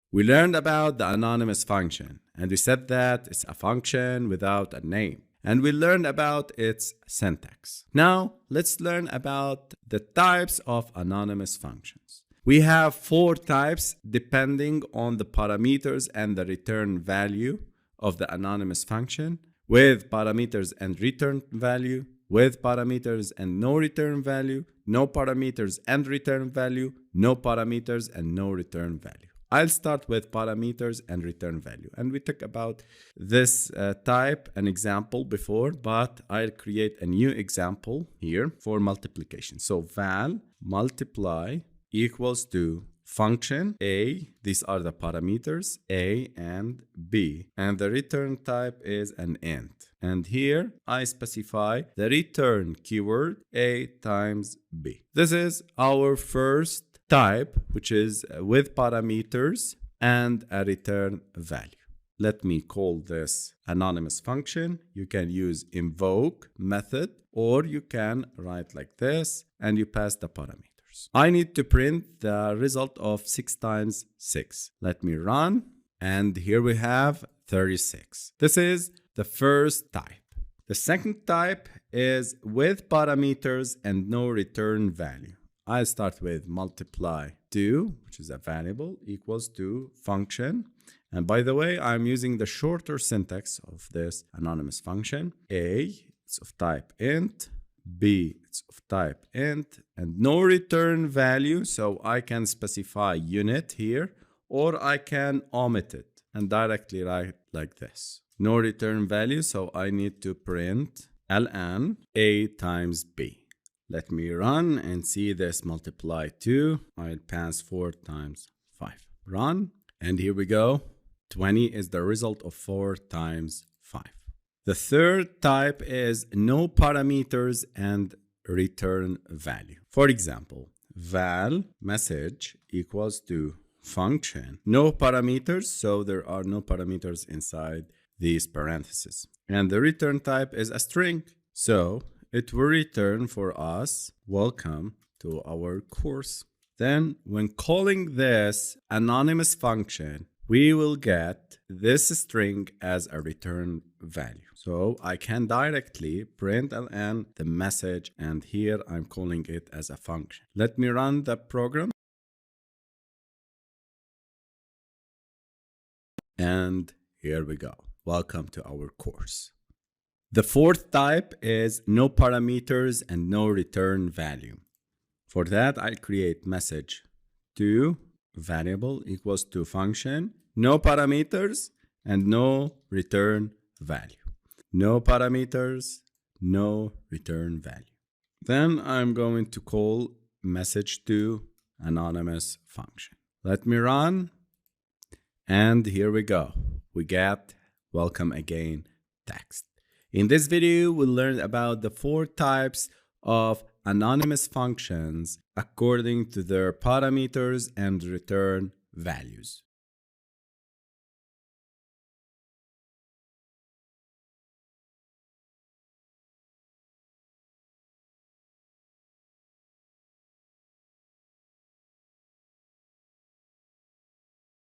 We learned about the anonymous function, and we said that it's a function without a name. And we learned about its syntax. Now, let's learn about the types of anonymous functions. We have 4 types depending on the parameters and the return value of the anonymous function, with parameters and return value, with parameters and no return value, no parameters and return value, no parameters and no return value. I'll start with parameters and return value. And we talked about this type, an example before, but I'll create a new example here for multiplication. So val multiply equals to function A, these are the parameters A and B, and the return type is an int. And here I specify the return keyword A times B. This is our first type, which is with parameters and a return value. Let me call this anonymous function. You can use invoke method, or you can write like this and you pass the parameters. I need to print the result of 6 times 6. Let me run, and here we have 36. This is the first type. The second type is with parameters and no return value. I'll start with multiply 2, which is a variable, equals to function. And by the way, I'm using the shorter syntax of this anonymous function. A, it's of type int. B, it's of type int. And no return value, so I can specify unit here, or I can omit it and directly write like this. No return value, so I need to print ln A times B. Let me run and see this multiply 2. I'll pass 4 times 5. Run, and here we go. 20 is the result of 4 times 5. The third type is no parameters and return value. For example, val message equals to function. No parameters, so there are no parameters inside these parentheses. And the return type is a string. So it will return for us, welcome to our course. Then when calling this anonymous function, we will get this string as a return value. So I can directly print ln the message, and here I'm calling it as a function. Let me run the program. And here we go. Welcome to our course. The fourth type is no parameters and no return value. For that, I'll create message to variable equals to function, no parameters and no return value. No parameters, no return value. Then I'm going to call message to anonymous function. Let me run, and here we go. We get welcome again text. In this video, we'll learn about the 4 types of anonymous functions according to their parameters and return values.